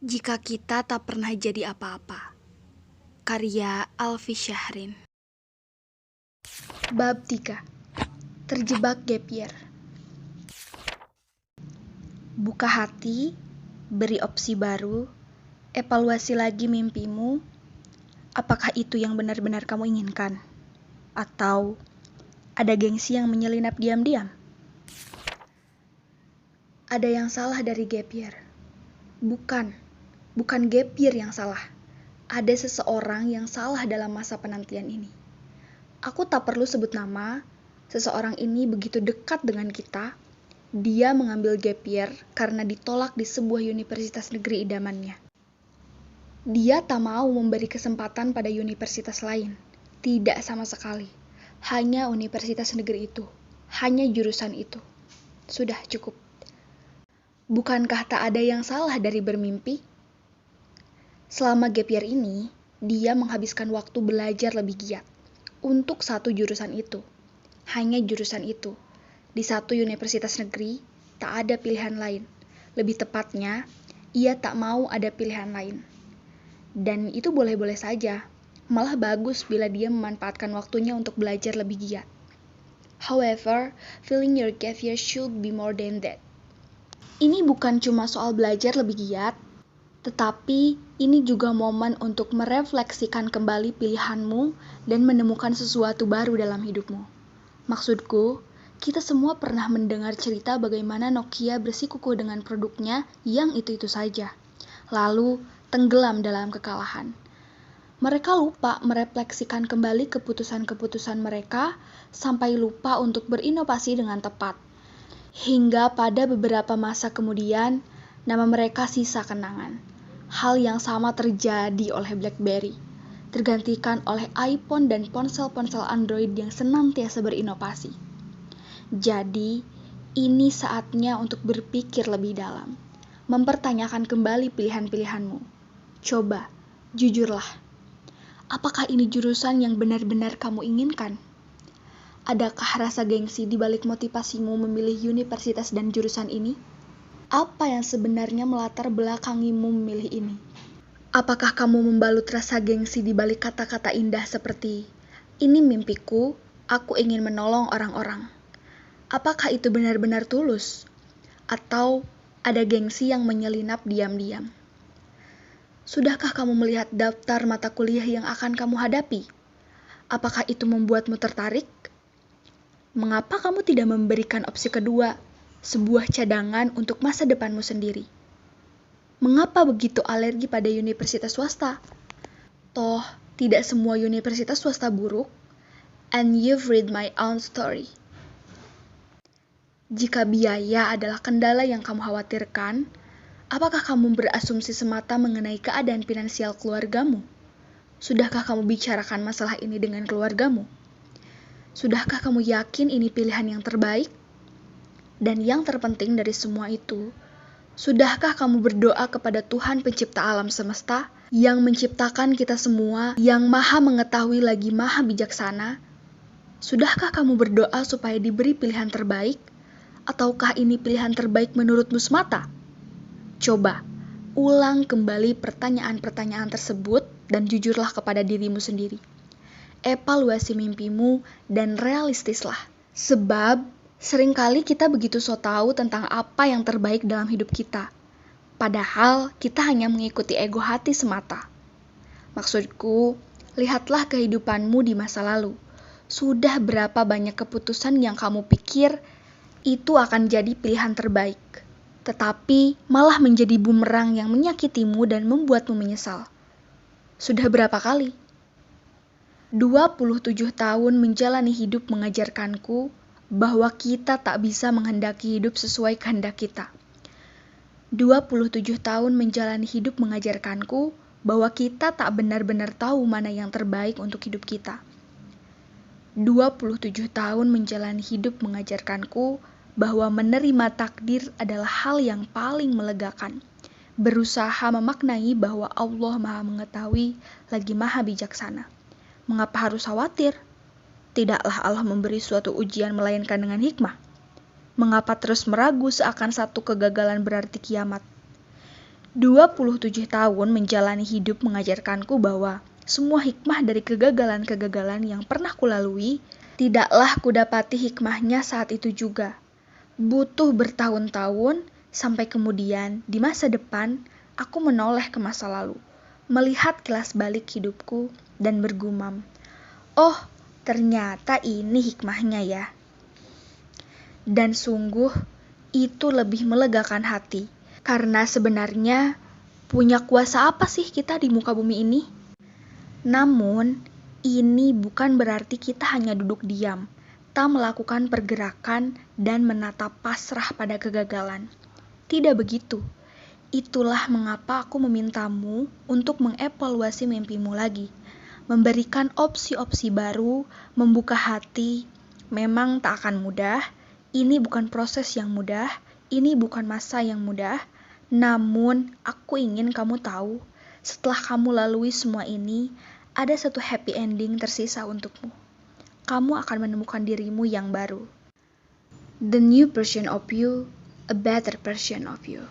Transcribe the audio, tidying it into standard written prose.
Jika kita tak pernah jadi apa-apa. Karya Alfi Syahrin. Bab 3. Terjebak gap year. Buka hati, beri opsi baru, evaluasi lagi mimpimu. Apakah itu yang benar-benar kamu inginkan? Atau ada gengsi yang menyelinap diam-diam? Ada yang salah dari gap year. Bukan gap year yang salah. Ada seseorang yang salah dalam masa penantian ini. Aku tak perlu sebut nama, seseorang ini begitu dekat dengan kita. Dia mengambil gap year karena ditolak di sebuah universitas negeri idamannya. Dia tak mau memberi kesempatan pada universitas lain. Tidak sama sekali. Hanya universitas negeri itu. Hanya jurusan itu. Sudah cukup. Bukankah tak ada yang salah dari bermimpi? Selama gap year ini, dia menghabiskan waktu belajar lebih giat. Untuk satu jurusan itu. Hanya jurusan itu. Di satu universitas negeri, tak ada pilihan lain. Lebih tepatnya, ia tak mau ada pilihan lain. Dan itu boleh-boleh saja. Malah bagus bila dia memanfaatkan waktunya untuk belajar lebih giat. However, filling your gap year should be more than that. Ini bukan cuma soal belajar lebih giat, tetapi ini juga momen untuk merefleksikan kembali pilihanmu dan menemukan sesuatu baru dalam hidupmu. Maksudku, kita semua pernah mendengar cerita bagaimana Nokia bersikukuh dengan produknya yang itu-itu saja, lalu tenggelam dalam kekalahan. Mereka lupa merefleksikan kembali keputusan-keputusan mereka sampai lupa untuk berinovasi dengan tepat. Hingga pada beberapa masa kemudian, nama mereka sisa kenangan. Hal yang sama terjadi oleh BlackBerry, tergantikan oleh iPhone dan ponsel-ponsel Android yang senantiasa berinovasi. Jadi, ini saatnya untuk berpikir lebih dalam, mempertanyakan kembali pilihan-pilihanmu. Coba, jujurlah. Apakah ini jurusan yang benar-benar kamu inginkan? Adakah rasa gengsi di balik motivasimu memilih universitas dan jurusan ini? Apa yang sebenarnya melatar belakangimu memilih ini? Apakah kamu membalut rasa gengsi di balik kata-kata indah seperti, "Ini mimpiku, aku ingin menolong orang-orang"? Apakah itu benar-benar tulus? Atau ada gengsi yang menyelinap diam-diam? Sudahkah kamu melihat daftar mata kuliah yang akan kamu hadapi? Apakah itu membuatmu tertarik? Mengapa kamu tidak memberikan opsi kedua, sebuah cadangan untuk masa depanmu sendiri? Mengapa begitu alergi pada universitas swasta? Toh, tidak semua universitas swasta buruk. And you've read my own story. Jika biaya adalah kendala yang kamu khawatirkan, apakah kamu berasumsi semata mengenai keadaan finansial keluargamu? Sudahkah kamu bicarakan masalah ini dengan keluargamu? Sudahkah kamu yakin ini pilihan yang terbaik? Dan yang terpenting dari semua itu, sudahkah kamu berdoa kepada Tuhan pencipta alam semesta yang menciptakan kita semua, yang maha mengetahui lagi maha bijaksana? Sudahkah kamu berdoa supaya diberi pilihan terbaik? Ataukah ini pilihan terbaik menurutmu semata? Coba, ulang kembali pertanyaan-pertanyaan tersebut dan jujurlah kepada dirimu sendiri. Evaluasi mimpimu dan realistislah. Sebab seringkali kita begitu so tahu tentang apa yang terbaik dalam hidup kita. Padahal kita hanya mengikuti ego hati semata. Maksudku, lihatlah kehidupanmu di masa lalu. Sudah berapa banyak keputusan yang kamu pikir itu akan jadi pilihan terbaik, tetapi malah menjadi bumerang yang menyakitimu dan membuatmu menyesal. Sudah berapa kali? 27 tahun menjalani hidup mengajarkanku bahwa kita tak bisa menghendaki hidup sesuai kehendak kita. 27 tahun menjalani hidup mengajarkanku bahwa kita tak benar-benar tahu mana yang terbaik untuk hidup kita. 27 tahun menjalani hidup mengajarkanku bahwa menerima takdir adalah hal yang paling melegakan. Berusaha memaknai bahwa Allah Maha Mengetahui lagi Maha Bijaksana. Mengapa harus khawatir? Tidaklah Allah memberi suatu ujian melainkan dengan hikmah. Mengapa terus meragu seakan satu kegagalan berarti kiamat? 27 tahun menjalani hidup mengajarkanku bahwa semua hikmah dari kegagalan-kegagalan yang pernah kulalui, tidaklah kudapati hikmahnya saat itu juga. Butuh bertahun-tahun, sampai kemudian di masa depan, aku menoleh ke masa lalu, melihat kilas balik hidupku dan bergumam, "Oh, ternyata ini hikmahnya ya." Dan sungguh, itu lebih melegakan hati. Karena sebenarnya, punya kuasa apa sih kita di muka bumi ini? Namun, ini bukan berarti kita hanya duduk diam, tak melakukan pergerakan dan menatap pasrah pada kegagalan. Tidak begitu. Itulah mengapa aku memintamu untuk mengevaluasi mimpimu lagi. Memberikan opsi-opsi baru, membuka hati. Memang tak akan mudah, ini bukan proses yang mudah, ini bukan masa yang mudah. Namun, aku ingin kamu tahu, setelah kamu lalui semua ini, ada satu happy ending tersisa untukmu. Kamu akan menemukan dirimu yang baru. The new version of you, a better version of you.